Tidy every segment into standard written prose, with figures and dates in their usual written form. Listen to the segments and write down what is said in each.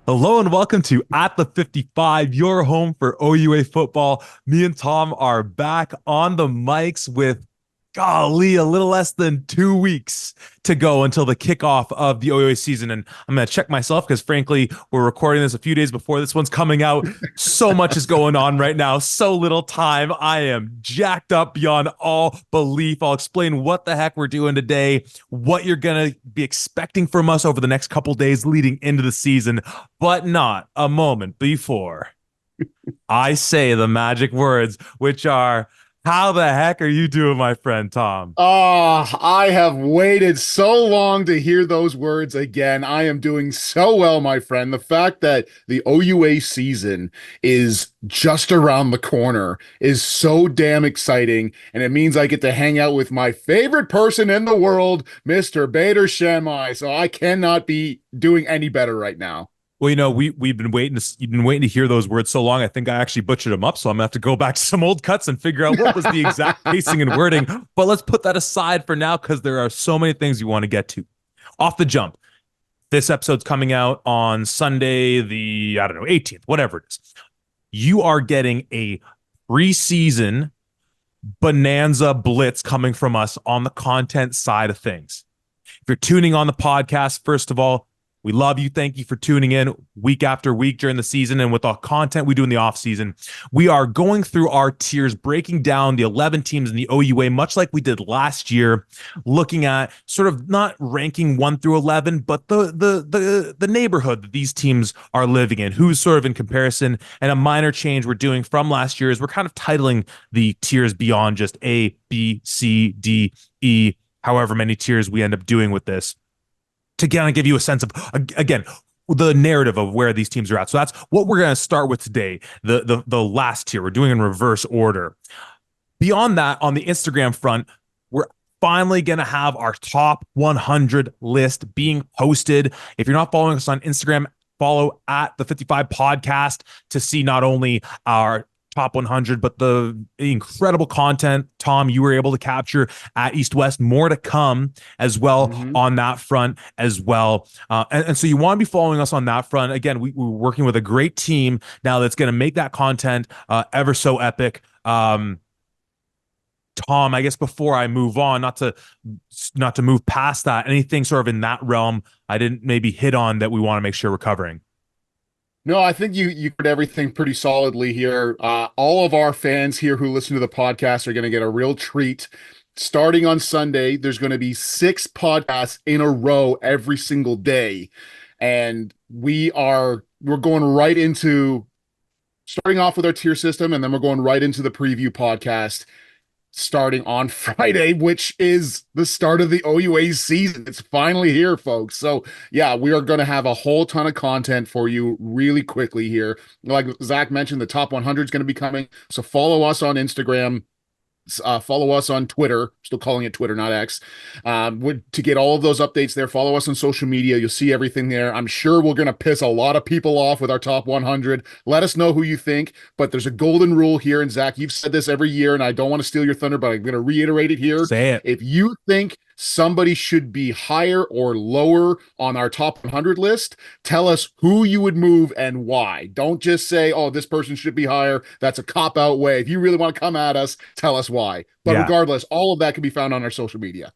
Hello and welcome to At the 55, your home for OUA football. Me and Tom are back on the mics with, golly, a little less than 2 weeks to go until the kickoff of the OUA season. And I'm going to check myself because, frankly, we're recording this a few days before this one's coming out. So much is going on right now, so little time. I am jacked up beyond all belief. I'll explain what the heck we're doing today, what you're going to be expecting from us over the next couple days leading into the season, but not a moment before I say the magic words, which are, how the heck are you doing, my friend Tom? I have waited so long to hear those words again. I am doing so well, my friend. The fact that the OUA season is just around the corner is so damn exciting, and it means I get to hang out with my favorite person in the world, Mr. Bader Shamai. So I cannot be doing any better right now. Well, we've been waiting to you've been waiting to hear those words so long. I think I actually butchered them up, so I'm gonna have to go back to some old cuts and figure out what was the exact pacing and wording. But let's put that aside for now because there are so many things you want to get to. Off the jump, this episode's coming out on Sunday, the I don't know 18th, whatever it is. You are getting a preseason bonanza blitz coming from us on the content side of things. If you're tuning on the podcast, first of all, we love you. Thank you for tuning in week after week during the season and with the content we do in the off season. We are going through our tiers, breaking down the 11 teams in the OUA, much like we did last year, looking at sort of not ranking 1 through 11, but the neighborhood that these teams are living in, who's sort of in comparison. And a minor change we're doing from last year is we're kind of titling the tiers beyond just A, B, C, D, E, however many tiers we end up doing with this, to kind of give you a sense of, again, the narrative of where these teams are at. So that's what we're going to start with today, the last tier. We're doing in reverse order. Beyond that, on the Instagram front, we're finally going to have our top 100 list being posted. If you're not following us on Instagram, follow at the 55 podcast to see not only our top 100, but the incredible content, Tom, you were able to capture at East West. More to come as well on that front as well. And so you want to be following us on that front. Again, we're working with a great team now that's going to make that content ever so epic. Tom, I guess before I move on, not to move past that, anything sort of in that realm I didn't maybe hit on that we want to make sure we're covering? No, I think you covered everything pretty solidly here. All of our fans here who listen to the podcast are going to get a real treat. Starting on Sunday, there's going to be 6 podcasts in a row every single day, and we're going right into starting off with our tier system, and then we're going right into the preview podcast starting on Friday, which is the start of the OUA season. It's finally here, folks. So yeah, we are going to have a whole ton of content for you really quickly here. Like Zach mentioned, the top 100 is going to be coming. So follow us on Instagram. Follow us on Twitter, still calling it Twitter, not X, to get all of those updates there. Follow us on social media. You'll see everything there. I'm sure we're going to piss a lot of people off with our top 100. Let us know who you think, but there's a golden rule here. And Zach, you've said this every year, and I don't want to steal your thunder, but I'm going to reiterate it here. Say it. If you think somebody should be higher or lower on our top 100 list, tell us who you would move and why. Don't just say, oh, this person should be higher. That's a cop-out way. If you really want to come at us, tell us why. But regardless, all of that can be found on our social media.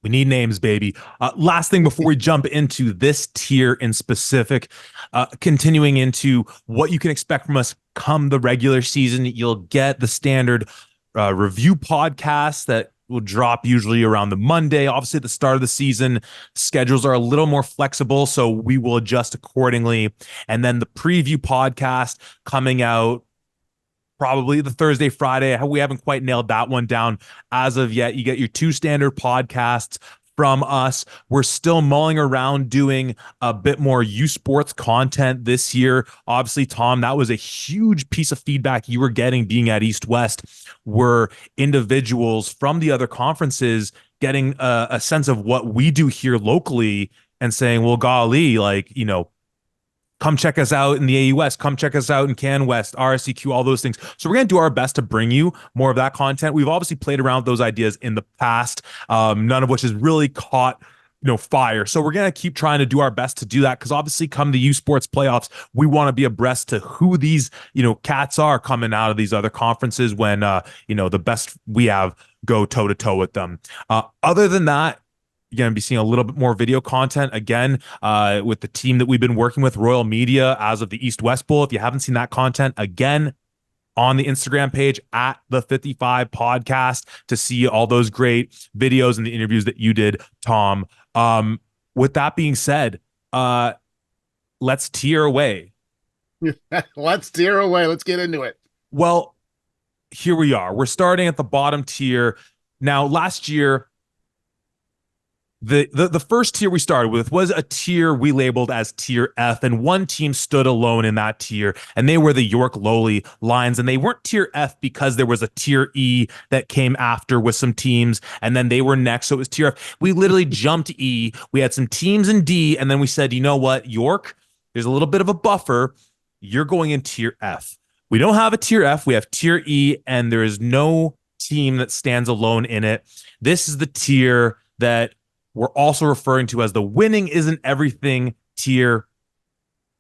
We need names, baby. Last thing before we jump into this tier in specific, continuing into what you can expect from us come the regular season, you'll get the standard review podcast that will drop usually around the Monday. Obviously, at the start of the season, schedules are a little more flexible, so we will adjust accordingly. And then the preview podcast coming out probably the Thursday, Friday. We haven't quite nailed that one down as of yet. You get your 2 standard podcasts from us. We're still mulling around doing a bit more U Sports content this year. Obviously, Tom, that was a huge piece of feedback you were getting being at East West, were individuals from the other conferences getting a sense of what we do here locally and saying, well, golly, come check us out in the AUS, come check us out in Can West, RSEQ, all those things. So we're going to do our best to bring you more of that content. We've obviously played around with those ideas in the past, none of which has really caught fire. So we're going to keep trying to do our best to do that, because obviously come the U Sports playoffs, we want to be abreast to who these, cats are coming out of these other conferences when, the best we have go toe to toe with them. Other than that, you're going to be seeing a little bit more video content again with the team that we've been working with, Royal Media, as of the East West Bowl. If you haven't seen that content, again, on the Instagram page at the 55 podcast to see all those great videos and the interviews that you did, Tom. With that being said, let's tear away. Let's tear away. Let's get into it. Well, here we are. We're starting at the bottom tier. Now, last year, the first tier we started with was a tier we labeled as tier F, and one team stood alone in that tier, and they were the York Lowly Lions. And they weren't tier F because there was a tier E that came after with some teams, and then they were next, so it was tier F. We literally jumped E. We had some teams in D, and then we said, you know what, York, there's a little bit of a buffer. You're going in tier F. We don't have a tier F. We have tier E, and there is no team that stands alone in it. This is the tier that we're also referring to as the winning isn't everything tier,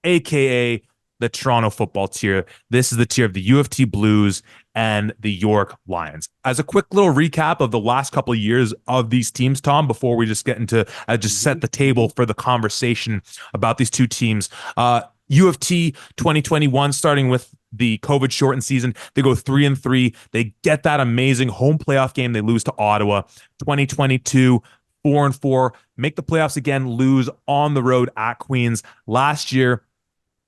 aka the Toronto football tier. This is the tier of the UofT Blues and the York Lions. As a quick little recap of the last couple of years of these teams, Tom, before we just get into just set the table for the conversation about these two teams. UofT 2021, starting with the COVID shortened season, they go 3-3. They get that amazing home playoff game. They lose to Ottawa. 2022, 4-4, make the playoffs again, lose on the road at Queens. Last year,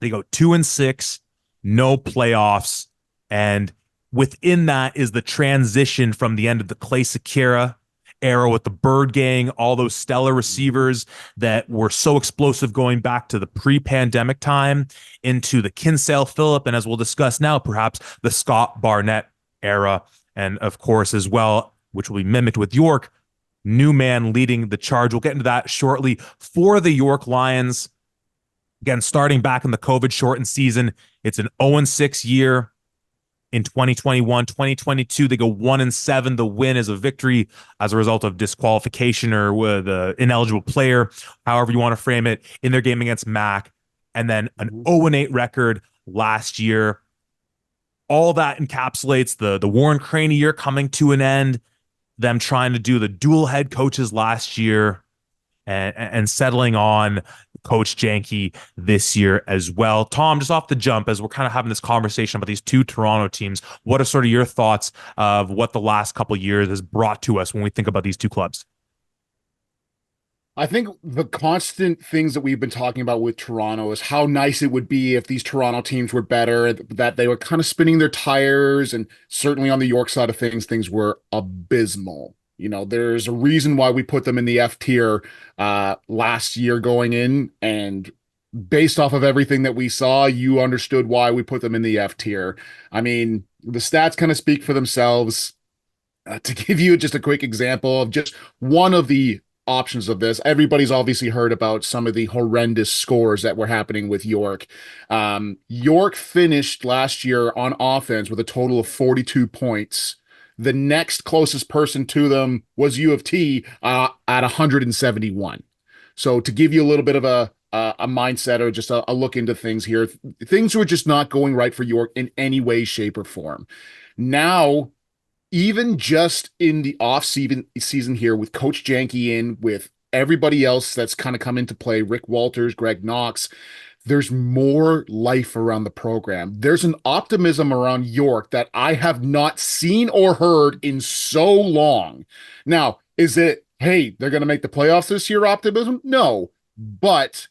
they go 2-6, no playoffs. And within that is the transition from the end of the Clay Sakira era with the Bird Gang, all those stellar receivers that were so explosive going back to the pre-pandemic time, into the Kinsale Phillip, and as we'll discuss now, perhaps the Scott Barnett era. And of course, as well, which will be mimicked with York, new man leading the charge. We'll get into that shortly. For the York Lions, again, starting back in the COVID shortened season, it's an 0-6 year in 2021. 2022, they go 1-7. The win is a victory as a result of disqualification or with an ineligible player, however you want to frame it, in their game against Mac. And then an 0-8 record last year. All that encapsulates the Warren Craney year coming to an end, them trying to do the dual head coaches last year, and settling on Coach Janke this year as well. Tom, just off the jump, as we're kind of having this conversation about these two Toronto teams, what are sort of your thoughts of what the last couple of years has brought to us when we think about these two clubs? I think the constant things that we've been talking about with Toronto is how nice it would be if these Toronto teams were better, that they were kind of spinning their tires. And certainly on the York side of things were abysmal. There's a reason why we put them in the F tier last year going in. And based off of everything that we saw, you understood why we put them in the F tier. I mean, the stats kind of speak for themselves. To give you just a quick example of just one of the options of this, everybody's obviously heard about some of the horrendous scores that were happening with York. York finished last year on offense with a total of 42 points. The next closest person to them was U of T at 171. So to give you a little bit of a mindset or just a look into things here, things were just not going right for York in any way, shape, or form. Now, even just in the season here with Coach Janke in, with everybody else that's kind of come into play, Rick Walters, Greg Knox, there's more life around the program. There's an optimism around York that I have not seen or heard in so long. Now, is it, hey, they're going to make the playoffs this year optimism? No, but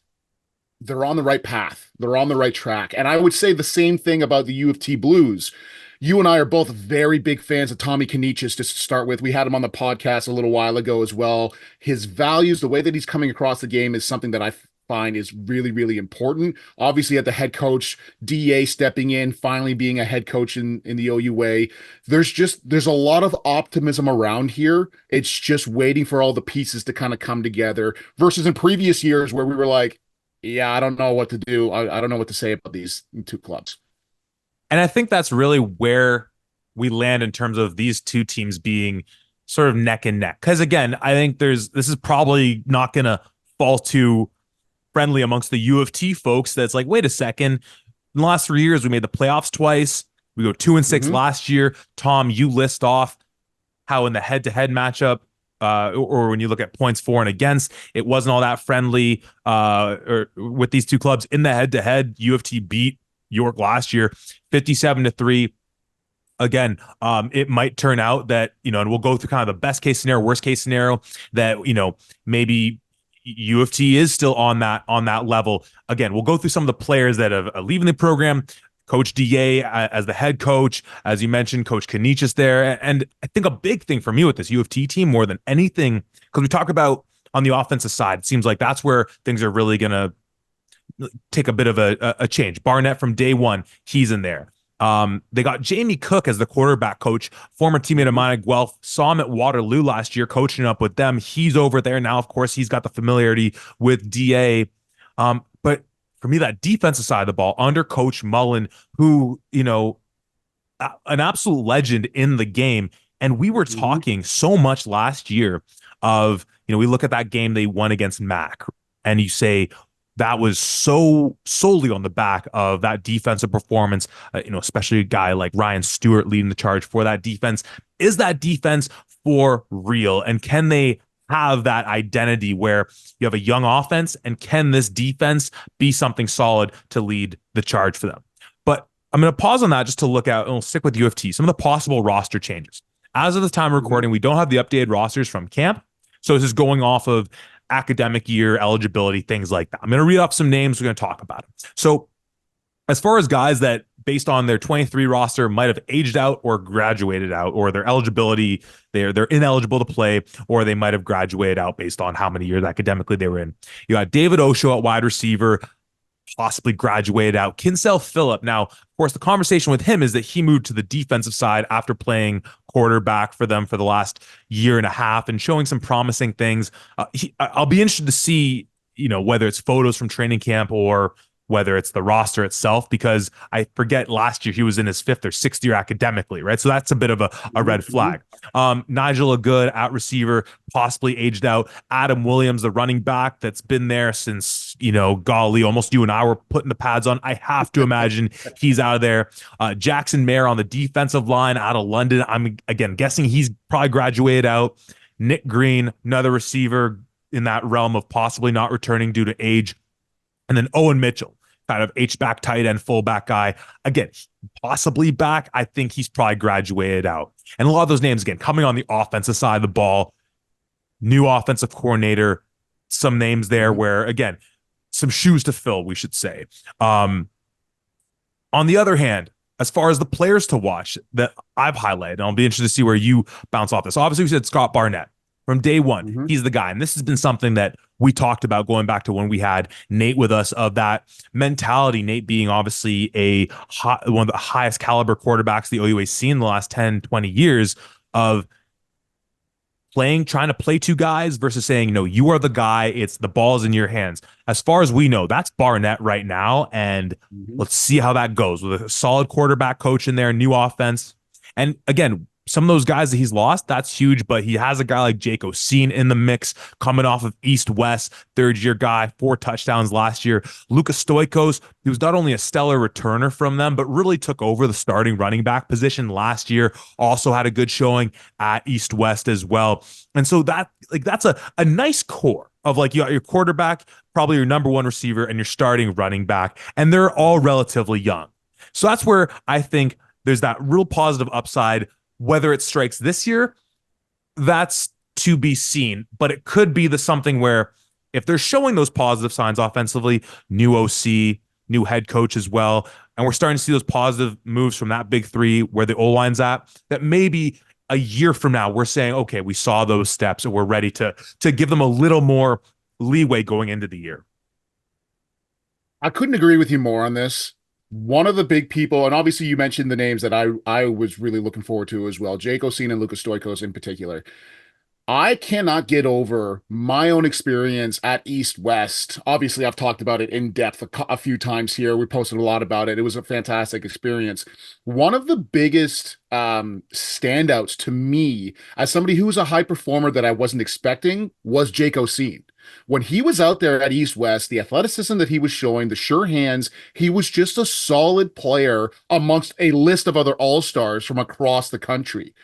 they're on the right path. They're on the right track. And I would say the same thing about the UofT Blues. You and I are both very big fans of Tommy Kanichis, just to start with. We had him on the podcast a little while ago as well. His values, the way that he's coming across the game, is something that I find is really, really important. Obviously, at the head coach, DA stepping in, finally being a head coach in the OUA. There's a lot of optimism around here. It's just waiting for all the pieces to kind of come together versus in previous years where we were like, yeah, I don't know what to do. I don't know what to say about these two clubs. And I think that's really where we land in terms of these two teams being sort of neck and neck. Because again, I think this is probably not going to fall too friendly amongst the U of T folks. That's like, wait a second. In the last 3 years, we made the playoffs twice. We go 2-6 Hmm. last year. Tom, you list off how in the head-to-head matchup, or when you look at points for and against, it wasn't all that friendly. Or with these two clubs in the head-to-head, U of T beat York last year, 57-3. Again, it might turn out that, and we'll go through kind of the best case scenario, worst case scenario, that, maybe U of T is still on that level. Again, we'll go through some of the players that are leaving the program. Coach Da as the head coach, as you mentioned, Coach Kanichis there, and I think a big thing for me with this U of T team more than anything, because we talk about on the offensive side, it seems like that's where things are really gonna take a bit of a change. Barnett from day one, he's in there. They got Jamie Cook as the quarterback coach, former teammate of Hmm. mine at Guelph. Saw him at Waterloo last year, coaching up with them. He's over there now. Of course, he's got the familiarity with Da. But for me, that defensive side of the ball under Coach Mullen, who an absolute legend in the game. And we were Hmm. talking so much last year of, we look at that game they won against Mac, and you say that was so solely on the back of that defensive performance, especially a guy like Ryan Stewart leading the charge for that defense. Is that defense for real? And can they have that identity where you have a young offense, and can this defense be something solid to lead the charge for them? But I'm going to pause on that just to look at, and we'll stick with U of T, some of the possible roster changes. As of the time of Hmm. recording, we don't have the updated rosters from camp. So this is going off of academic year eligibility, things like that. I'm going to read off some names. We're going to talk about them. So as far as guys that, based on their 23 roster, might have aged out or graduated out, or their eligibility, they're ineligible to play, or they might have graduated out based on how many years academically they were in. You got David Osho at wide receiver, possibly graduated out. Kinsell Phillip. Now, of course, the conversation with him is that he moved to the defensive side after playing quarterback for them for the last year and a half and showing some promising things. I'll be interested to see, whether it's photos from training camp or whether it's the roster itself, because I forget last year he was in his fifth or sixth year academically, right? So that's a bit of a red Hmm. flag. Nigel Good at receiver, possibly aged out. Adam Williams, the running back that's been there since, golly, almost you and I were putting the pads on. I have to imagine he's out of there. Jackson Mayer on the defensive line out of London. I'm, again, guessing he's probably graduated out. Nick Green, another receiver in that realm of possibly not returning due to age. And then Owen Mitchell, kind of H-back, tight end, fullback guy. Again, possibly back. I think he's probably graduated out. And a lot of those names, again, coming on the offensive side of the ball, new offensive coordinator, some names there Hmm. where, again, some shoes to fill, we should say. Um, on the other hand, as far as the players to watch that I've highlighted, and I'll be interested to see where you bounce off this. Obviously, we said Scott Barnett from day one. Hmm. He's the guy. And this has been something that we talked about going back to when we had Nate with us, of that mentality. Nate being obviously one of the highest caliber quarterbacks the OUA's seen in the last 10, 20 years, of trying to play two guys versus saying, no, you are the guy. It's the ball's in your hands. As far as we know, that's Barnett right now. And Hmm. let's see how that goes with a solid quarterback coach in there, new offense. And again, some of those guys that he's lost, that's huge, but he has a guy like Jake Oseen in the mix, coming off of East West, third year guy, 4 touchdowns last year. Lucas Stoikos, he was not only a stellar returner from them, but really took over the starting running back position last year. Also had a good showing at East West as well. And so that's a nice core of, like, you got your quarterback, probably your number one receiver, and your starting running back, and they're all relatively young. So that's where I think there's that real positive upside. Whether it strikes this year, that's to be seen. But it could be the something where, if they're showing those positive signs offensively, new OC, new head coach as well, and we're starting to see those positive moves from that big three where the O line's at, that maybe a year from now we're saying, okay, we saw those steps and we're ready to give them a little more leeway going into the year. I couldn't agree with you more on this. One of the big people, and obviously you mentioned the names that I was really looking forward to as well, Jake Oseen and Lucas Stoikos in particular. I cannot get over my own experience at East West. Obviously, I've talked about it in depth a few times here. We posted a lot about it. It was a fantastic experience. One of the biggest standouts to me as somebody who was a high performer that I wasn't expecting was Jake Oseen. When he was out there at East West, the athleticism that he was showing, the sure hands, he was just a solid player amongst a list of other all-stars from across the country.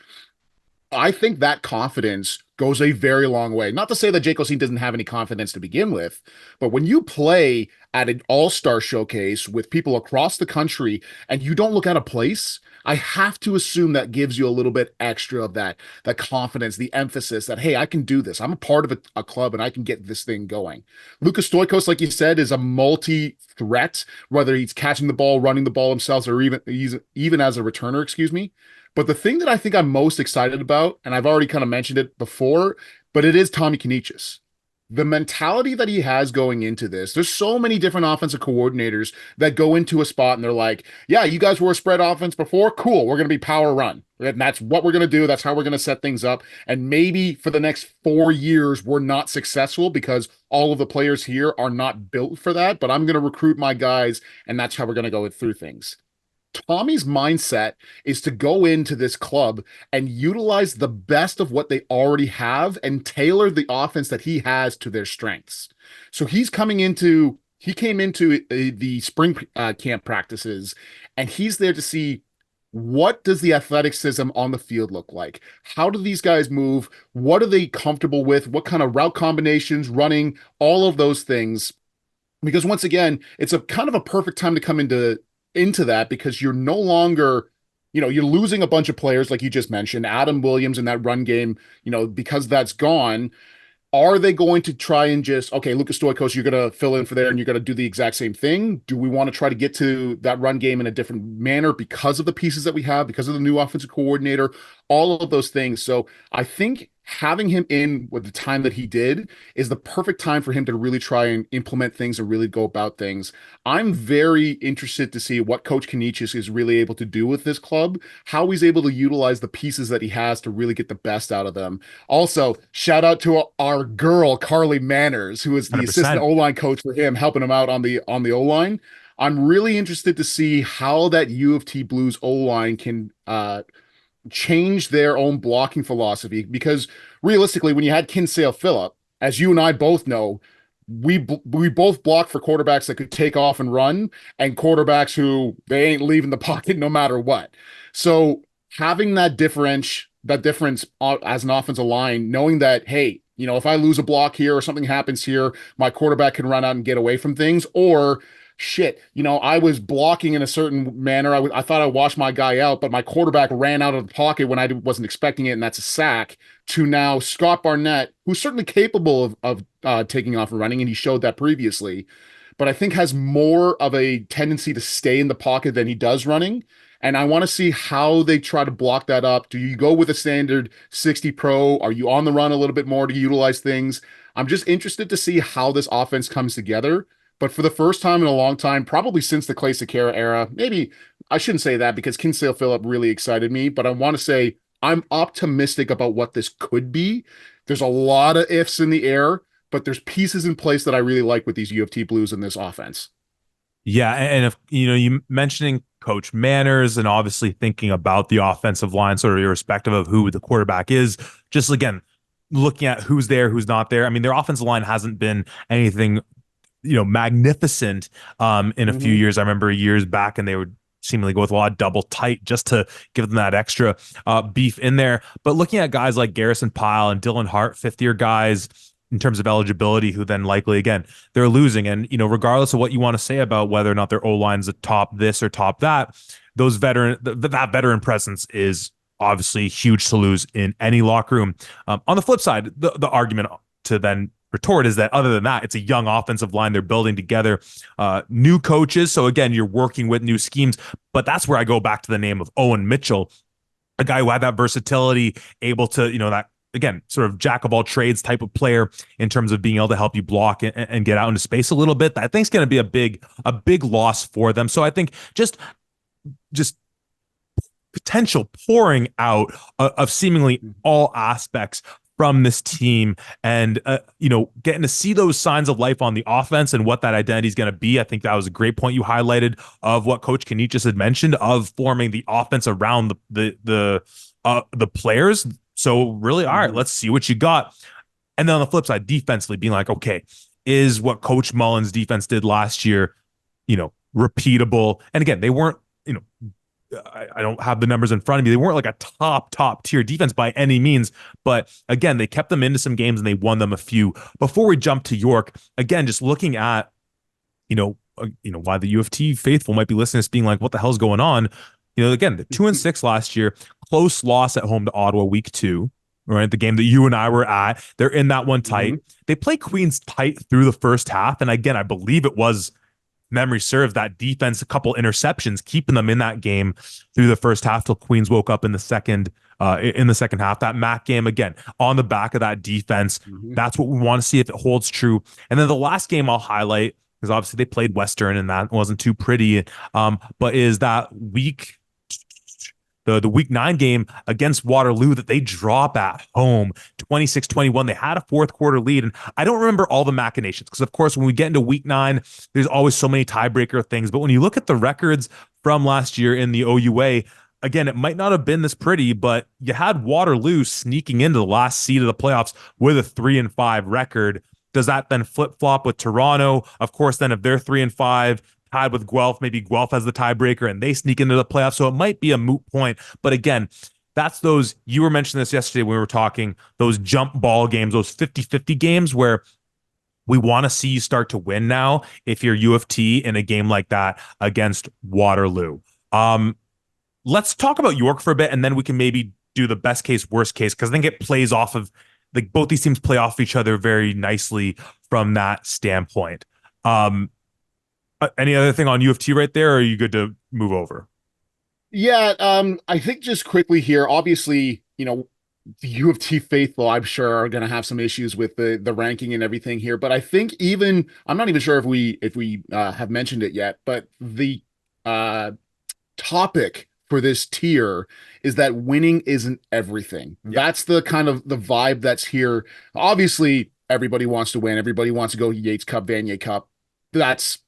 I think that confidence goes a very long way. Not to say that Jake Osteen doesn't have any confidence to begin with, but when you play at an all-star showcase with people across the country and you don't look out of place, I have to assume that gives you a little bit extra of that confidence, the emphasis that, hey, I can do this. I'm a part of a club and I can get this thing going. Lucas Stoikos, like you said, is a multi-threat, whether he's catching the ball, running the ball himself, or even as a returner, excuse me. But the thing that I think I'm most excited about, and I've already kind of mentioned it before, but it is Tommy Kanichis. The mentality that he has going into this, there's so many different offensive coordinators that go into a spot and they're like, yeah, you guys were a spread offense before. Cool. We're going to be power run. And that's what we're going to do. That's how we're going to set things up. And maybe for the next 4 years, we're not successful because all of the players here are not built for that. But I'm going to recruit my guys, and that's how we're going to go through things. Tommy's mindset is to go into this club and utilize the best of what they already have and tailor the offense that he has to their strengths. So he came into the spring camp practices, and he's there to see what does the athleticism on the field look like? How do these guys move? What are they comfortable with? What kind of route combinations, running, all of those things. Because once again, it's a kind of a perfect time to come into that because you're no longer, you're losing a bunch of players like you just mentioned, Adam Williams in that run game, because that's gone. Are they going to try and just, okay, Lucas Stoikos, you're going to fill in for there and you're going to do the exact same thing? Do we want to try to get to that run game in a different manner because of the pieces that we have, because of the new offensive coordinator, all of those things? So I think having him in with the time that he did is the perfect time for him to really try and implement things and really go about things. I'm very interested to see what Coach Kanichis is really able to do with this club, how he's able to utilize the pieces that he has to really get the best out of them. Also, shout out to our girl, Carly Manners, who is the assistant 100%. O-line coach for him, helping him out on the O-line. I'm really interested to see how that U of T Blues O-line can change their own blocking philosophy because realistically, when you had Kinsale Phillip, as you and I both know, we both block for quarterbacks that could take off and run and quarterbacks who they ain't leaving the pocket no matter what. So having that difference as an offensive line, knowing that, hey, if I lose a block here or something happens here, my quarterback can run out and get away from things, or shit, I was blocking in a certain manner. I thought I washed my guy out, but my quarterback ran out of the pocket when I wasn't expecting it, and that's a sack. To now Scott Barnett, who's certainly capable of taking off and running, and he showed that previously, but I think has more of a tendency to stay in the pocket than he does running. And I want to see how they try to block that up. Do you go with a standard 60 pro? Are you on the run a little bit more to utilize things? I'm just interested to see how this offense comes together. But for the first time in a long time, probably since the Clay Sakara era, maybe I shouldn't say that because Kinsale Phillip really excited me, but I want to say I'm optimistic about what this could be. There's a lot of ifs in the air, but there's pieces in place that I really like with these UofT Blues in this offense. Yeah, and if you mentioning Coach Manners and obviously thinking about the offensive line, sort of irrespective of who the quarterback is, just again looking at who's there, who's not there. I mean, their offensive line hasn't been anything magnificent in a few years. I remember years back, and they would seemingly go with a lot of double tight just to give them that extra beef in there. But looking at guys like Garrison Pyle and Dylan Hart, fifth-year guys in terms of eligibility, who then likely, again, they're losing. And, regardless of what you want to say about whether or not their O-line's a top this or top that, that veteran presence is obviously huge to lose in any locker room. On the flip side, the argument to then retort is that other than that, it's a young offensive line they're building together, new coaches. So again, you're working with new schemes, but that's where I go back to the name of Owen Mitchell, a guy who had that versatility, able to, that again, sort of jack of all trades type of player in terms of being able to help you block and get out into space a little bit. I think it's going to be a big loss for them. So I think just potential pouring out of seemingly all aspects from this team, and getting to see those signs of life on the offense and what that identity is going to be. I think that was a great point you highlighted of what Coach Kinneat just had mentioned of forming the offense around the players. So really, all right, let's see what you got. And then on the flip side, defensively being like, okay, is what Coach Mullen's defense did last year, repeatable? And again, they weren't, I don't have the numbers in front of me. They weren't like a top tier defense by any means, but again, they kept them into some games and they won them a few. Before we jump to York, again, just looking at, why the UofT faithful might be listening to this being like, what the hell's going on? Again, the 2-6 last year, close loss at home to Ottawa week 2, right? The game that you and I were at. They're in that one tight. They play Queens tight through the first half. And again, I believe it was, memory serves, that defense, a couple interceptions, keeping them in that game through the first half till Queens woke up in the second half. That MAC game, again, on the back of that defense. That's what we want to see if it holds true. And then the last game I'll highlight, because obviously they played Western and that wasn't too pretty, but is that the week 9 game against Waterloo that they drop at home 26-21. They had a fourth quarter lead. And I don't remember all the machinations because, of course, when we get into week 9, there's always so many tiebreaker things. But when you look at the records from last year in the OUA, again, it might not have been this pretty, but you had Waterloo sneaking into the last seed of the playoffs with a 3-5 record. Does that then flip flop with Toronto? Of course, then if they're 3-5, tied with Guelph, maybe Guelph has the tiebreaker and they sneak into the playoffs. So it might be a moot point. But again, that's those, you were mentioning this yesterday when we were talking, those jump ball games, those 50-50 games where we want to see you start to win now if you're UofT in a game like that against Waterloo. Let's talk about York for a bit, and then we can maybe do the best case, worst case, because I think it plays off of, like, both these teams play off each other very nicely from that standpoint. Any other thing on UofT right there, or are you good to move over? Yeah, I think just quickly here, obviously, the UofT faithful, I'm sure, are going to have some issues with the ranking and everything here. But I think I'm not even sure if we have mentioned it yet, but the topic for this tier is that winning isn't everything. That's the kind of the vibe that's here. Obviously, everybody wants to win. Everybody wants to go Yates Cup, Vanier Cup. That's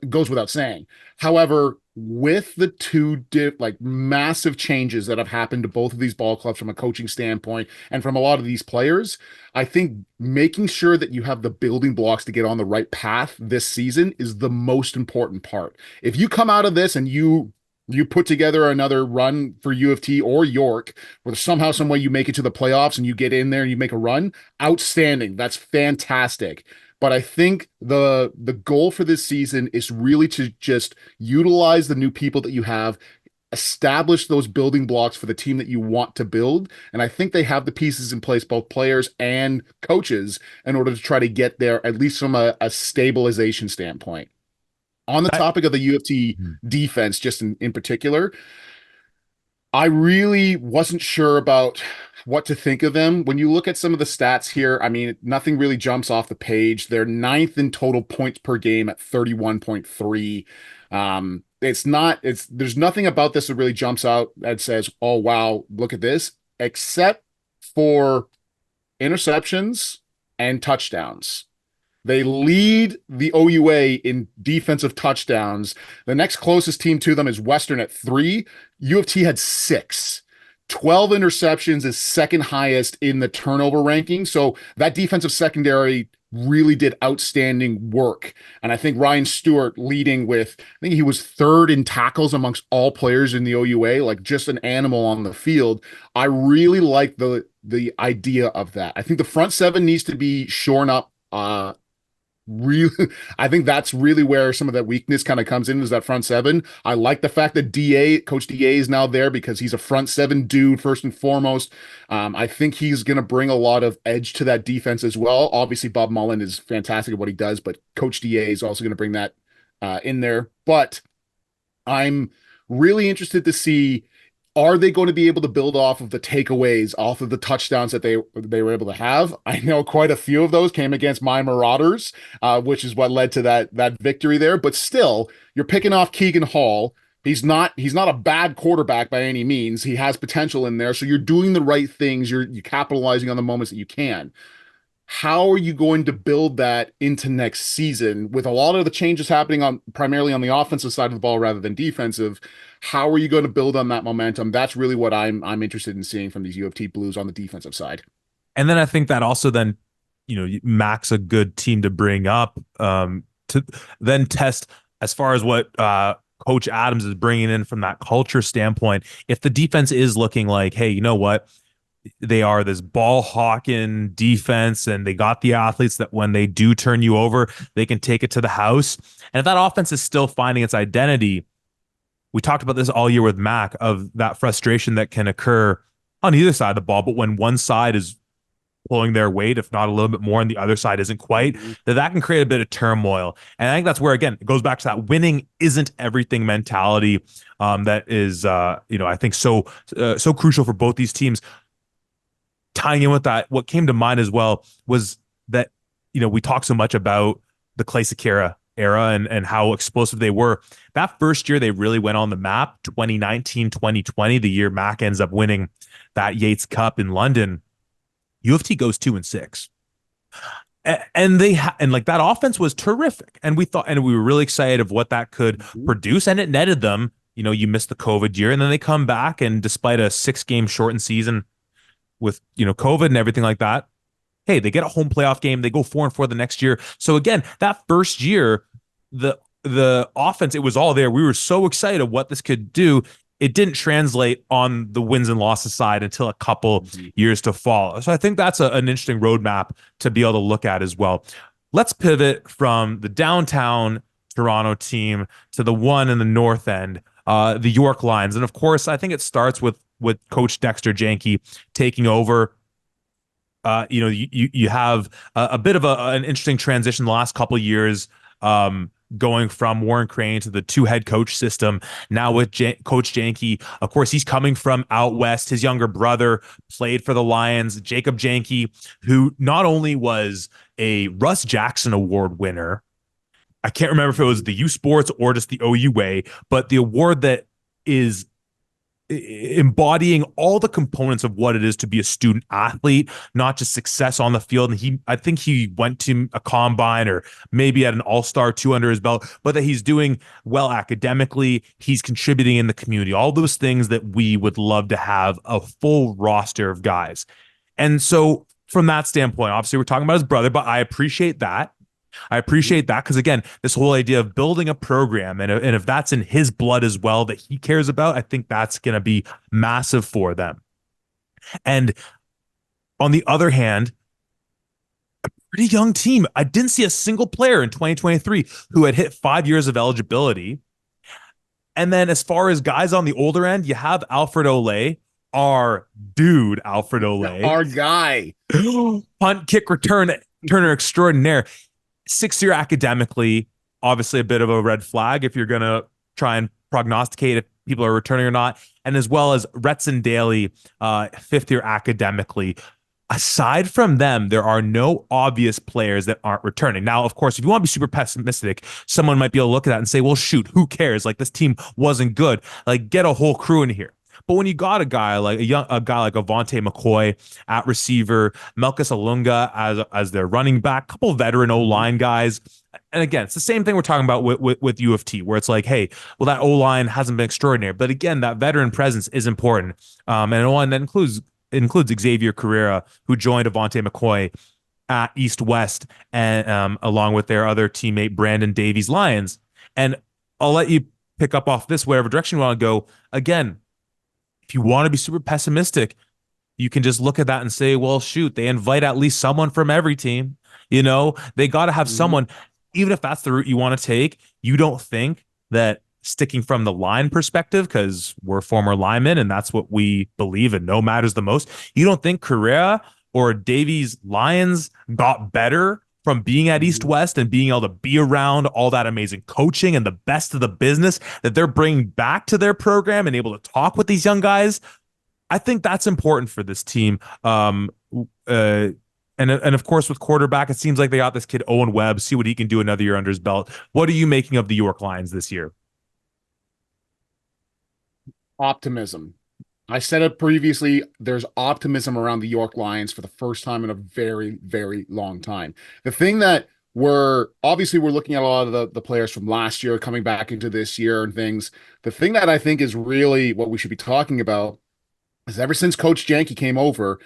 goes without saying. However, with the two massive changes that have happened to both of these ball clubs from a coaching standpoint and from a lot of these players, I think making sure that you have the building blocks to get on the right path this season is the most important part. If you come out of this and you put together another run for UofT or York, where somehow, some way you make it to the playoffs and you get in there and you make a run, outstanding. That's fantastic. But I think the goal for this season is really to just utilize the new people that you have, establish those building blocks for the team that you want to build. And I think they have the pieces in place, both players and coaches, in order to try to get there, at least from a stabilization standpoint. On the topic of the UofT defense, just in particular, I really wasn't sure about what to think of them. When you look at some of the stats here, I mean, nothing really jumps off the page. They're 9th in total points per game at 31.3. There's nothing about this that really jumps out that says, oh, wow, look at this, except for interceptions and touchdowns. They lead the OUA in defensive touchdowns. The next closest team to them is Western at 3. UofT had 6. 12 interceptions is second highest in the turnover ranking. So that defensive secondary really did outstanding work. And I think Ryan Stewart leading with, I think he was 3rd in tackles amongst all players in the OUA, like just an animal on the field. I really like the idea of that. I think the front 7 needs to be shorn up. Really, I think that's really where some of that weakness kind of comes in, is that front 7. I like the fact that Coach DA is now there because he's a front 7 dude first and foremost. I think he's going to bring a lot of edge to that defense as well. Obviously, Bob Mullen is fantastic at what he does, but Coach DA is also going to bring that in there. But I'm really interested to see, are they going to be able to build off of the takeaways, off of the touchdowns that they were able to have? I know quite a few of those came against my Marauders, which is what led to that victory there. But still, you're picking off Keegan Hall, He's not a bad quarterback by any means. He has potential in there. So you're doing the right things. You're capitalizing on the moments that you can. How are you going to build that into next season with a lot of the changes happening on primarily on the offensive side of the ball rather than defensive? How are you going to build on that momentum? That's really what I'm interested in seeing from these UofT Blues on the defensive side. And then I think that also then, Mac's a good team to bring up to then test as far as what Coach Adams is bringing in from that culture standpoint. If the defense is looking like, hey, you know what? They are this ball hawking defense and they got the athletes that when they do turn you over, they can take it to the house. And if that offense is still finding its identity, we talked about this all year with Mac of that frustration that can occur on either side of the ball. But when one side is pulling their weight, if not a little bit more, and the other side isn't quite, that can create a bit of turmoil. And I think that's where, again, it goes back to that winning isn't everything mentality that is, I think so crucial for both these teams. Tying in with that, what came to mind as well was that, we talk so much about the Clay Sakara era and how explosive they were. That first year they really went on the map, 2019-2020, the year Mac ends up winning that Yates Cup in London. UofT goes 2-6. And like that offense was terrific. And we were really excited of what that could produce. And it netted them, you missed the COVID year. And then they come back and despite a 6-game shortened season with, COVID and everything like that, hey, they get a home playoff game. They go 4-4 the next year. So again, that first year, the offense, it was all there. We were so excited of what this could do. It didn't translate on the wins and losses side until a couple years to follow. So I think that's an interesting roadmap to be able to look at as well. Let's pivot from the downtown Toronto team to the one in the north end, the York Lions. And of course, I think it starts with Coach Dexter Janke taking over. You have a bit of an interesting transition the last couple of years, going from Warren Crane to the 2 head coach system. Now with Coach Janke, of course, he's coming from out west. His younger brother played for the Lions, Jacob Janke, who not only was a Russ Jackson Award winner, I can't remember if it was the U Sports or just the OUA, but the award that is embodying all the components of what it is to be a student athlete, not just success on the field. And I think he went to a combine or maybe had an all-star 2 under his belt, but that he's doing well academically. He's contributing in the community, all those things that we would love to have a full roster of guys. And so from that standpoint, obviously we're talking about his brother, but I appreciate that. Because again, this whole idea of building a program and if that's in his blood as well that he cares about, I think that's going to be massive for them. And on the other hand, a pretty young team. I didn't see a single player in 2023 who had hit 5 years of eligibility. And then as far as guys on the older end, you have Alfred Olay, our dude, Alfred Olay, our guy, punt kick returner extraordinaire. 6th year academically, obviously a bit of a red flag if you're going to try and prognosticate if people are returning or not. And as well as Retson Daly, 5th year academically. Aside from them, there are no obvious players that aren't returning. Now, of course, if you want to be super pessimistic, someone might be able to look at that and say, well, shoot, who cares? Like this team wasn't good. Like get a whole crew in here. But when you got a guy like Avonte McCoy at receiver, Melkus Alunga as their running back, couple of veteran O-line guys, and again, it's the same thing we're talking about with UofT, where it's like, hey, well, that O-line hasn't been extraordinary, but again, that veteran presence is important, and O-line that includes Xavier Carrera, who joined Avonte McCoy at East West, and along with their other teammate Brandon Davies Lions. And I'll let you pick up off this whatever direction you want to go. Again, if you want to be super pessimistic, you can just look at that and say, well, shoot, they invite at least someone from every team. They got to have someone, even if that's the route you want to take. You don't think that sticking from the line perspective, because we're former linemen and that's what we believe and know matters the most. You don't think Correa or Davies Lions got better from being at East West and being able to be around all that amazing coaching and the best of the business that they're bringing back to their program and able to talk with these young guys? I think that's important for this team. And of course, with quarterback, it seems like they got this kid Owen Webb, see what he can do another year under his belt. What are you making of the York Lions this year? Optimism. I said it previously. There's optimism around the York Lions for the first time in a very, very long time. The thing that we're looking at a lot of the players from last year coming back into this year and things. The thing that I think is really what we should be talking about is ever since Coach Janke came over,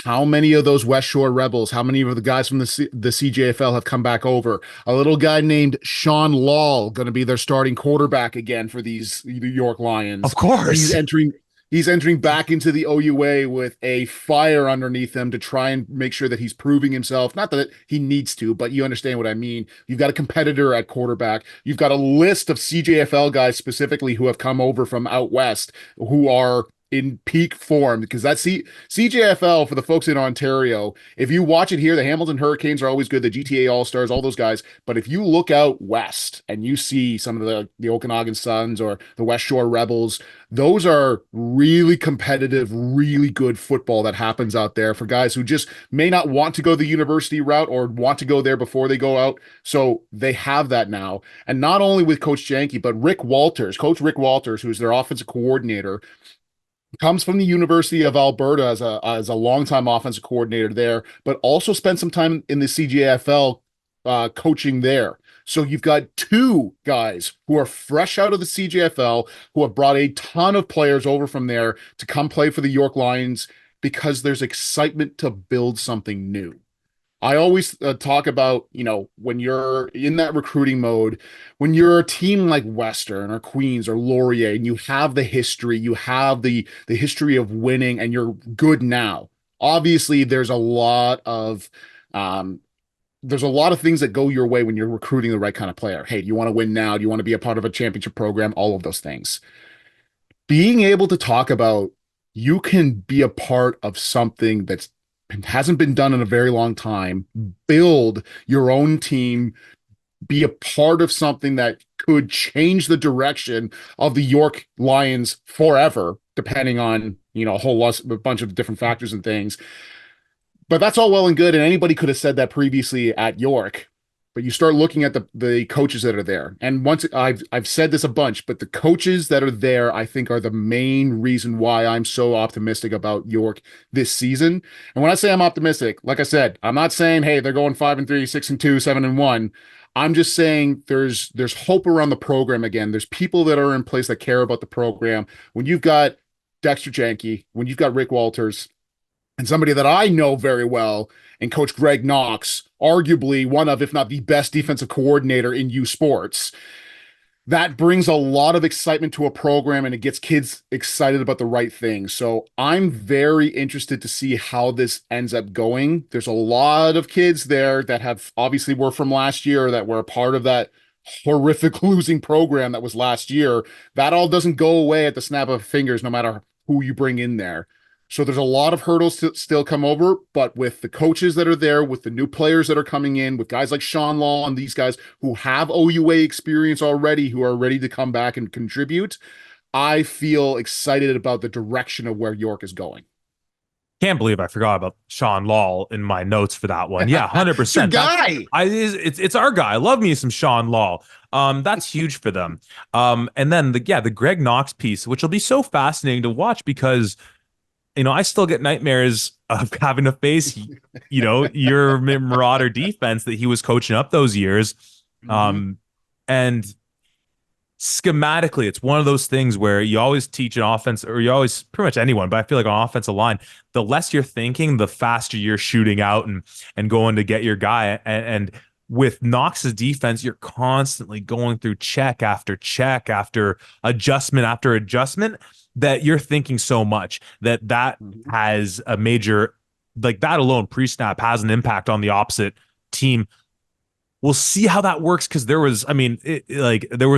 how many of those West Shore Rebels, how many of the guys from the CJFL have come back over? A little guy named Sean Lall going to be their starting quarterback again for these New York Of Lions. He's course. entering he's entering back into the OUA with a fire underneath him to try and make sure that he's proving himself. Not that he needs to, but you understand what I mean. You've got a competitor at quarterback. You've got a list of CJFL guys specifically who have come over from out west who are in peak form because CJFL for the folks in Ontario. If you watch it here, the Hamilton Hurricanes are always good, the GTA All-Stars, all those guys. But if you look out west and you see some of the Okanagan Suns or the West Shore Rebels, those are really competitive, really good football that happens out there for guys who just may not want to go the university route or want to go there before they go out. So they have that now. And not only with Coach Janke, but Coach Rick Walters, who's their offensive coordinator, comes from the University of Alberta as a longtime offensive coordinator there, but also spent some time in the CJFL coaching there. So you've got two guys who are fresh out of the CJFL who have brought a ton of players over from there to come play for the York Lions because there's excitement to build something new. I always talk about, when you're in that recruiting mode, when you're a team like Western or Queens or Laurier, and you have the history, you have the history of winning, and you're good now. Obviously, there's a lot of things that go your way when you're recruiting the right kind of player. Hey, do you want to win now? Do you want to be a part of a championship program? All of those things. Being able to talk about you can be a part of something that hasn't been done in a very long time, build your own team, be a part of something that could change the direction of the York Lions forever, depending on, a bunch of different factors and things. But that's all well and good, and anybody could have said that previously at York. But you start looking at the coaches that are there, and once I've said this a bunch, but the coaches that are there, I think, are the main reason why I'm so optimistic about York this season. And when I say I'm optimistic, like I said, I'm not saying, hey, they're going 5-3, 6-2, 7-1. I'm just saying there's hope around the program again. There's people that are in place that care about the program. When you've got Dexter Janke, when you've got Rick Walters, and somebody that I know very well, and Coach Greg Knox, arguably one of, if not the best defensive coordinator in U Sports, that brings a lot of excitement to a program and it gets kids excited about the right things. So I'm very interested to see how this ends up going. There's a lot of kids there that have obviously were from last year that were a part of that horrific losing program that was last year. That all doesn't go away at the snap of fingers, no matter who you bring in there. So there's a lot of hurdles to still come over, but with the coaches that are there, with the new players that are coming in, with guys like Sean Law and these guys who have OUA experience already, who are ready to come back and contribute, I feel excited about the direction of where York is going. Can't believe I forgot about Sean Law in my notes for that one. Yeah, 100%. It's your guy. It's our guy. I love me some Sean Law. That's huge for them. And then the Greg Knox piece, which will be so fascinating to watch because I still get nightmares of having to face, your Marauder defense that he was coaching up those years. And schematically, it's one of those things where you always teach an offense, or you always, pretty much anyone, but I feel like on offensive line, the less you're thinking, the faster you're shooting out and going to get your guy. And with Knox's defense, you're constantly going through check after adjustment, that you're thinking so much that has a major, like that alone pre-snap has an impact on the opposite team. We'll see how that works because there was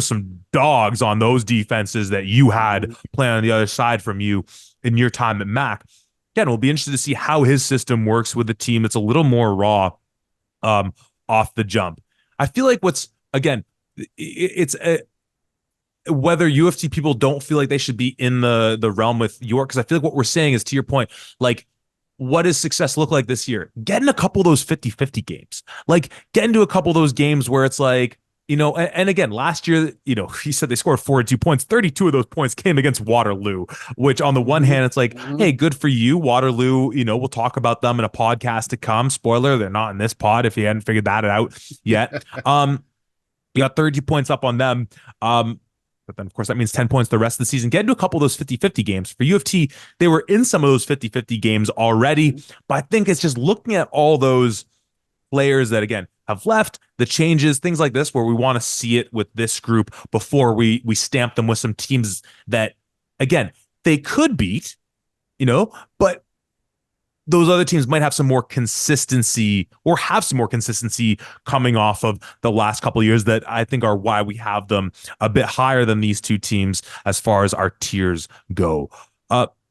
some dogs on those defenses that you had playing on the other side from you in your time at Mac. Again, we'll be interested to see how his system works with a team that's a little more raw off the jump. I feel like whether UofT people don't feel like they should be in the realm with York, because I feel like what we're saying is, to your point, like, what does success look like this year? Get in a couple of those 50-50 games. Like, get into a couple of those games where it's like, And again, last year, he said they scored 42 points. 32 of those points came against Waterloo, which on the one Mhm. hand, it's like, hey, Mhm. good for you. Waterloo, we'll talk about them in a podcast to come. Spoiler, they're not in this pod if you hadn't figured that out yet. You got 30 points up on them. But then, of course, that means 10 points the rest of the season. Get into a couple of those 50-50 games. For UofT, they were in some of those 50-50 games already. But I think it's just looking at all those players that again have left, the changes, things like this, where we want to see it with this group before we stamp them with some teams that again they could beat, but those other teams might have some more consistency or have some more consistency coming off of the last couple of years that I think are why we have them a bit higher than these two teams as far as our tiers go.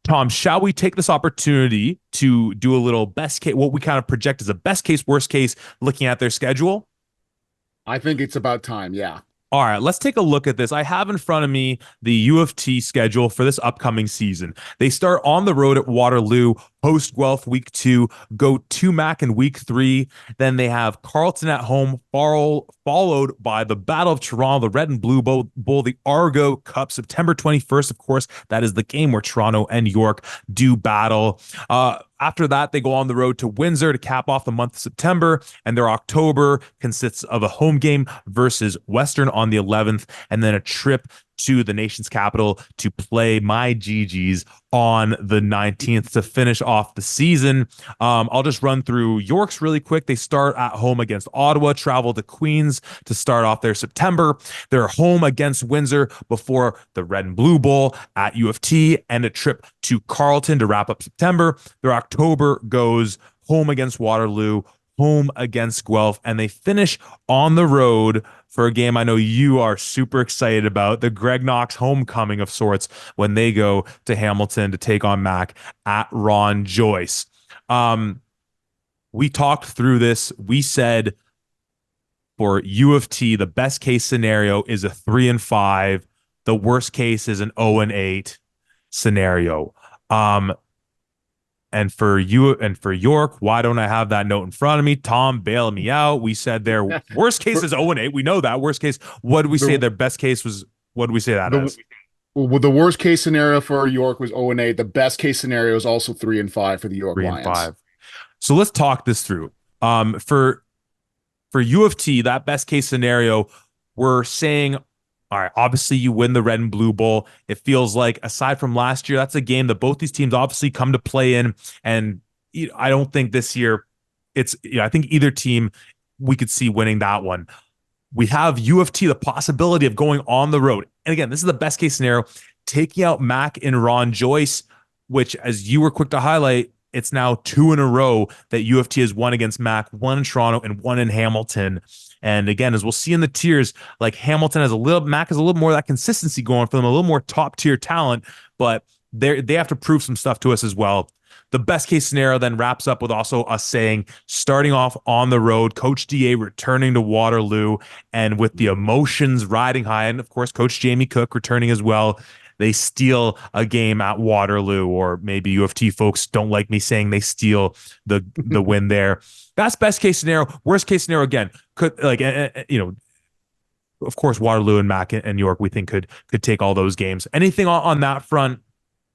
Tom, shall we take this opportunity to do a little best case, what we kind of project as a best case, worst case, looking at their schedule? I think it's about time. Yeah. All right, let's take a look at this. I have in front of me the U of T schedule for this upcoming season. They start on the road at Waterloo, host Guelph week 2, go to Mac in week 3. Then they have Carleton at home, followed by the Battle of Toronto, the Red and Blue Bowl, the Argo Cup, September 21st. Of course, that is the game where Toronto and York do battle. After that, they go on the road to Windsor to cap off the month of September, and their October consists of a home game versus Western on the 11th, and then a trip to the nation's capital to play my GGs on the 19th to finish off the season. I'll just run through York's really quick. They start at home against Ottawa, travel to Queens to start off their September. They're home against Windsor before the Red and Blue Bowl at U of T and a trip to Carleton to wrap up September. Their October goes home against Waterloo, home against Guelph, and they finish on the road for a game I know you are super excited about, the Greg Knox homecoming of sorts, when they go to Hamilton to take on Mac at Ron Joyce. We talked through this. We said for U of T, the best case scenario is a 3-5. The worst case is an 0-8 scenario. And for you and for York, why don't I have that note in front of me? Tom, bail me out. We said their worst case is 0-8. We know that. Worst case, what did we say The their best case was? What did we say that the as? well, the worst case scenario for York was 0-8. The best case scenario is also 3-5 for the York Three and Lions. five. So let's talk this through. For U of T, that best case scenario, we're saying, all right, obviously you win the Red and Blue Bowl. It feels like, aside from last year, that's a game that both these teams obviously come to play in. And I don't think this year I think either team we could see winning that one. We have U of T, the possibility of going on the road. And again, this is the best case scenario, taking out Mac and Ron Joyce, which, as you were quick to highlight, it's now 2 in a row that U of T has won against Mac, one in Toronto and one in Hamilton. And again, as we'll see in the tiers, like Hamilton Mac has a little more of that consistency going for them, a little more top tier talent, but they have to prove some stuff to us as well. The best case scenario then wraps up with also us saying, starting off on the road, Coach DA returning to Waterloo, and with the emotions riding high, and of course, Coach Jamie Cook returning as well. They steal a game at Waterloo, or maybe U of T folks don't like me saying they steal the win there. That's best case scenario. Worst case scenario, again, could of course, Waterloo and Mac and York we think could take all those games. Anything on that front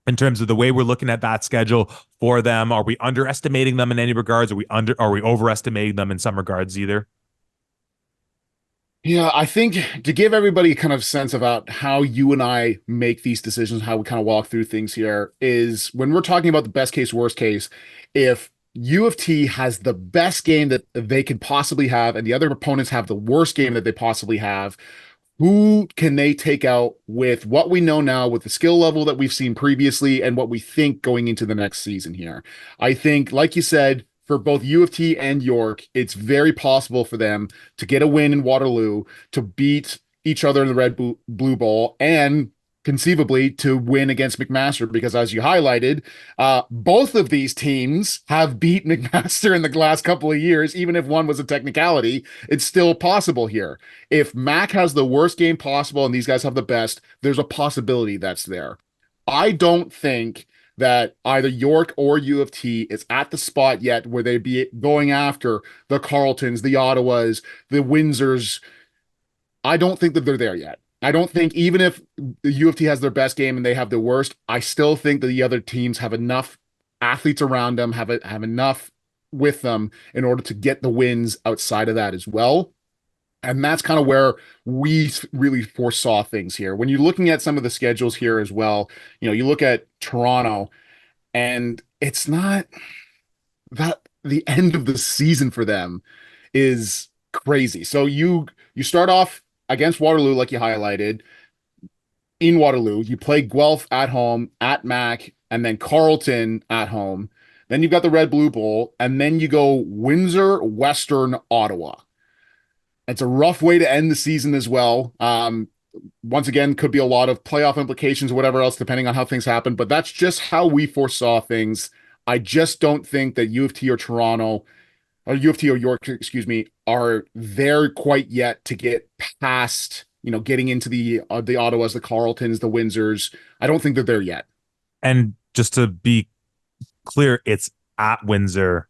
in terms of the way we're looking at that schedule for them? Are we underestimating them in any regards? Are we overestimating them in some regards either? Yeah, I think to give everybody a kind of sense about how you and I make these decisions, how we kind of walk through things here, is when we're talking about the best case, worst case, if U of T has the best game that they could possibly have, and the other opponents have the worst game that they possibly have, who can they take out with what we know now, with the skill level that we've seen previously, and what we think going into the next season here? I think, like you said, for both U of T and York, it's very possible for them to get a win in Waterloo, to beat each other in the Blue Bowl, and conceivably to win against McMaster, because as you highlighted, both of these teams have beat McMaster in the last couple of years. Even if one was a technicality, it's still possible here. If Mac has the worst game possible and these guys have the best, there's a possibility that's there. I don't think that either York or U of T is at the spot yet where they'd be going after the Carltons, the Ottawas, the Windsors, I don't think that they're there yet. I don't think even if the U of T has their best game and they have the worst, I still think that the other teams have enough athletes around them, have enough with them in order to get the wins outside of that as well. And that's kind of where we really foresaw things here. When you're looking at some of the schedules here as well, you look at Toronto and it's not that the end of the season for them is crazy. So you start off against Waterloo, like you highlighted, in Waterloo. You play Guelph at home, at Mac, and then Carleton at home. Then you've got the Red Blue Bowl, and then you go Windsor, Western, Ottawa. It's a rough way to end the season as well. Once again, could be a lot of playoff implications, whatever else, depending on how things happen. But that's just how we foresaw things. I just don't think that U of T or Toronto or U of T or York, excuse me, are there quite yet to get past, getting into the Ottawas, the Carltons, the Windsors. I don't think they're there yet. And just to be clear, it's at Windsor,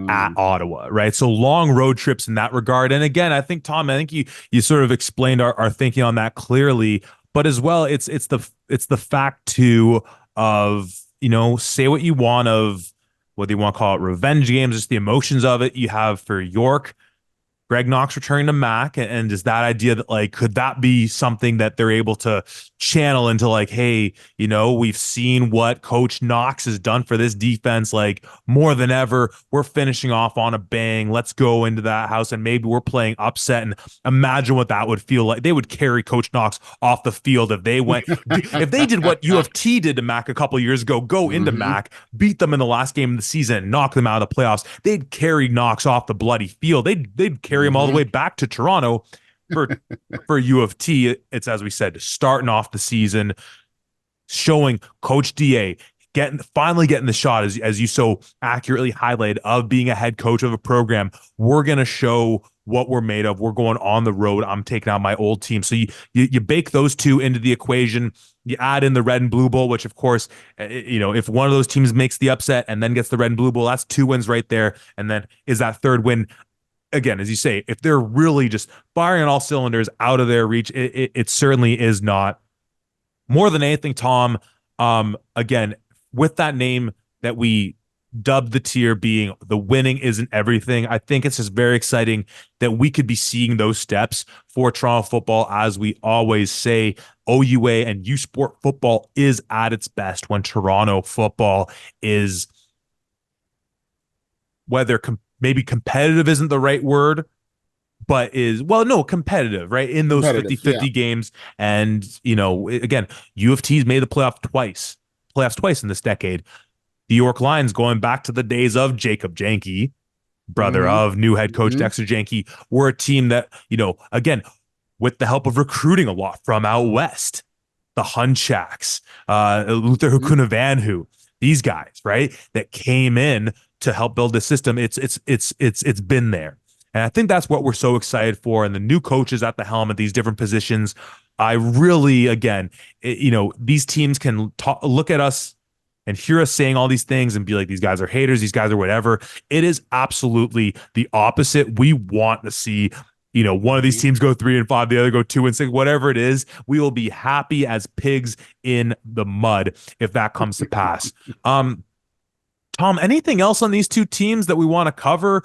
at Ottawa, right? So long road trips in that regard. And again, I think Tom, I think you sort of explained our thinking on that clearly, but as well, it's the fact too of, say what you want of whether you want to call it revenge games, just the emotions of it you have for York. Greg Knox returning to Mac, and just that idea that like could that be something that they're able to channel into like, hey, we've seen what Coach Knox has done for this defense, like more than ever. We're finishing off on a bang. Let's go into that house and maybe we're playing upset. And imagine what that would feel like. They would carry Coach Knox off the field if they went if they did what U of T did to Mac a couple of years ago, go into Mac, beat them in the last game of the season, knock them out of the playoffs. They'd carry Knox off the bloody field. They'd carry him all the way back to Toronto. For U of T, it's, as we said, starting off the season, showing Coach DA finally getting the shot, as you so accurately highlighted, of being a head coach of a program. We're going to show what we're made of. We're going on the road. I'm taking out my old team. So you bake those two into the equation. You add in the Red and Blue Bowl, which of course, if one of those teams makes the upset and then gets the Red and Blue Bowl, that's 2 wins right there. And then is that third win, again, as you say, if they're really just firing on all cylinders out of their reach, it certainly is not. More than anything, Tom, again, with that name that we dubbed the tier being the winning isn't everything, I think it's just very exciting that we could be seeing those steps for Toronto football. As we always say, OUA and U Sport football is at its best when Toronto football is, whether maybe competitive isn't the right word, but competitive, right? In those 50-50 games. And, again, U of T's made the playoffs twice in this decade. The York Lions, going back to the days of Jacob Janke, brother of new head coach Dexter Janke, were a team that, again, with the help of recruiting a lot from out west, the Hunchaks, Luther Hukunavanhu, these guys, right, that came in to help build the system. It's been there. And I think that's what we're so excited for. And the new coaches at the helm at these different positions, I really, again, these teams can look at us and hear us saying all these things and be like, these guys are haters, these guys are whatever. It is absolutely the opposite. We want to see, one of these teams go 3-5, the other go 2-6, whatever it is. We will be happy as pigs in the mud if that comes to pass. Tom, anything else on these two teams that we want to cover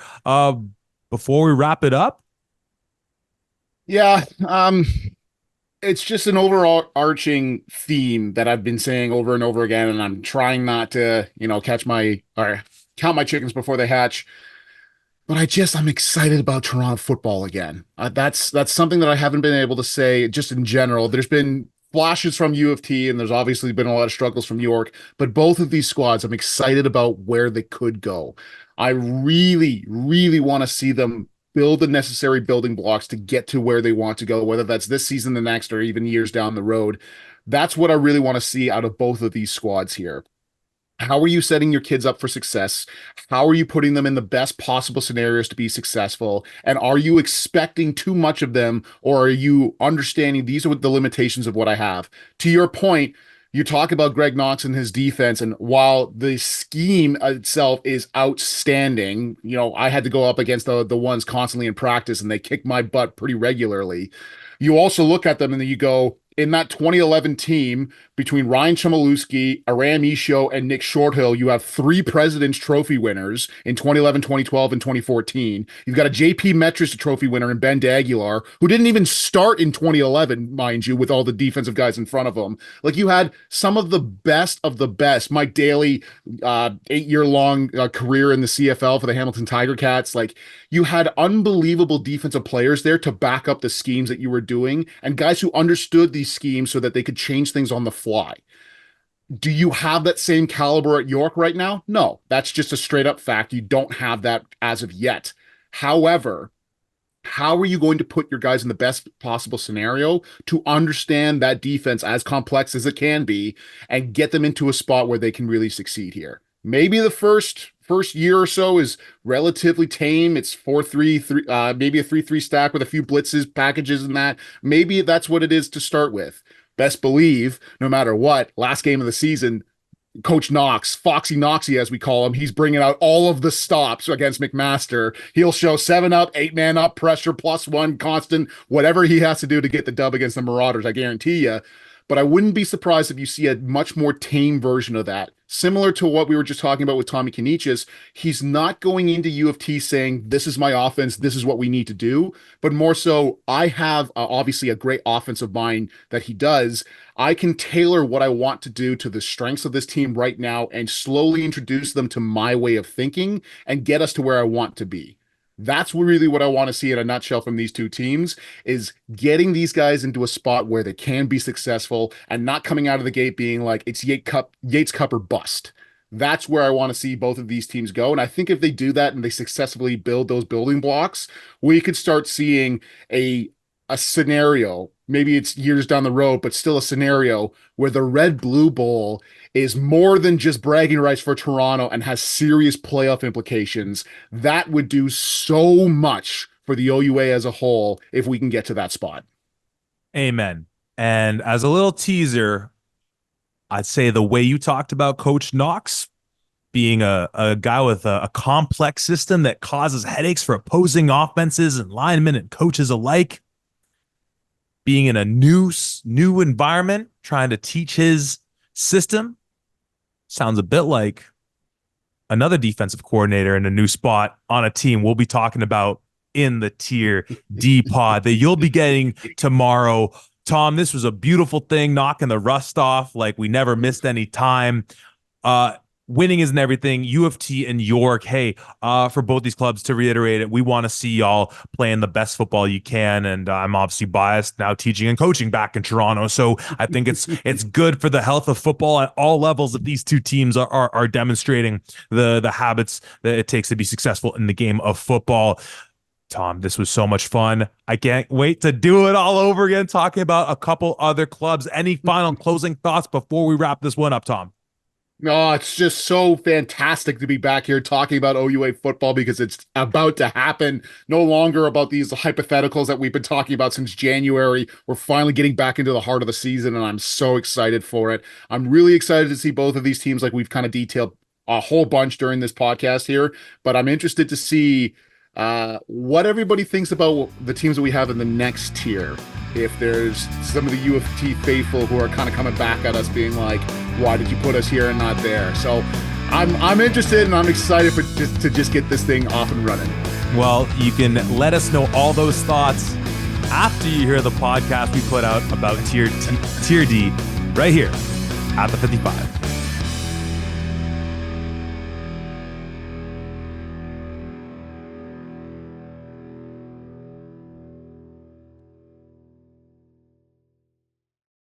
before we wrap it up? Yeah, it's just an overall arching theme that I've been saying over and over again, and I'm trying not to, count my chickens before they hatch. But I'm excited about Toronto football again. That's something that I haven't been able to say just in general. There's been flashes from U of T, and there's obviously been a lot of struggles from York, but both of these squads, I'm excited about where they could go. I really, really want to see them build the necessary building blocks to get to where they want to go, whether that's this season, the next, or even years down the road. That's what I really want to see out of both of these squads here. How are you setting your kids up for success? How are you putting them in the best possible scenarios to be successful? And are you expecting too much of them, or are you understanding these are the limitations of what I have? To your point, You talk about Greg Knox and his defense, and while the scheme itself is outstanding, I had to go up against the ones constantly in practice, and they kick my butt pretty regularly. You also look at them and then you go, in that 2011 team between Ryan Chmielewski, Aram Isho, and Nick Shorthill, you have three President's Trophy winners in 2011, 2012, and 2014. You've got a JP Metris Trophy winner in Ben D'Aguilar, who didn't even start in 2011, mind you, with all the defensive guys in front of him. Like, you had some of the best of the best. Mike Daly, 8-year-long career in the CFL for the Hamilton Tiger Cats. Like, you had unbelievable defensive players there to back up the schemes that you were doing, and guys who understood these schemes so that they could change things on the fly. Do you have that same caliber at York right now? No, that's just a straight up fact. You don't have that as of yet. However, how are you going to put your guys in the best possible scenario to understand that defense, as complex as it can be, and get them into a spot where they can really succeed here? Maybe the first year or so is relatively tame. It's 4-3-3, maybe a 3-3 stack with a few blitzes, packages, and that. Maybe that's what it is to start with. Best believe, no matter what, last game of the season, Coach Knox, Foxy Knoxy, as we call him, he's bringing out all of the stops against McMaster. He'll show 7 up, 8-man up, pressure, +1, constant, whatever he has to do to get the dub against the Marauders, I guarantee you. But I wouldn't be surprised if you see a much more tame version of that. Similar to what we were just talking about with Tommy Kanichis, he's not going into U of T saying, this is my offense, this is what we need to do, but more so, I have obviously a great offensive mind that he does. I can tailor what I want to do to the strengths of this team right now and slowly introduce them to my way of thinking and get us to where I want to be. That's really what I want to see in a nutshell from these two teams, is getting these guys into a spot where they can be successful and not coming out of the gate being like, it's Yates Cup or bust. That's where I want to see both of these teams go. And I think if they do that and they successfully build those building blocks, we could start seeing a scenario, maybe it's years down the road, but still a scenario where the Red Blue Bowl is more than just bragging rights for Toronto and has serious playoff implications. That would do so much for the OUA as a whole if we can get to that spot. Amen. And as a little teaser, I'd say the way you talked about Coach Knox being a guy with a complex system that causes headaches for opposing offenses and linemen and coaches alike, being in a new environment, trying to teach his system, sounds a bit like another defensive coordinator in a new spot on a team we'll be talking about in the Tier D pod that you'll be getting tomorrow. Tom, this was a beautiful thing, knocking the rust off like we never missed any time. Winning isn't everything. UofT and York, hey, for both these clubs, to reiterate it, we want to see y'all playing the best football you can. And I'm obviously biased now, teaching and coaching back in Toronto. So I think it's good for the health of football at all levels that these two teams are demonstrating the habits that it takes to be successful in the game of football. Tom, this was so much fun. I can't wait to do it all over again, talking about a couple other clubs. Any final closing thoughts before we wrap this one up, Tom? No, it's just so fantastic to be back here talking about OUA football, because it's about to happen. No longer about these hypotheticals that we've been talking about since January. We're finally getting back into the heart of the season, and I'm so excited for it. I'm really excited to see both of these teams, like we've kind of detailed a whole bunch during this podcast here, but I'm interested to see what everybody thinks about the teams that we have in the next tier. If there's some of the UofT faithful who are kind of coming back at us being like, why did you put us here and not there? So I'm interested, and I'm excited to just get this thing off and running. Well, you can let us know all those thoughts after you hear the podcast we put out about Tier D right here at the 55.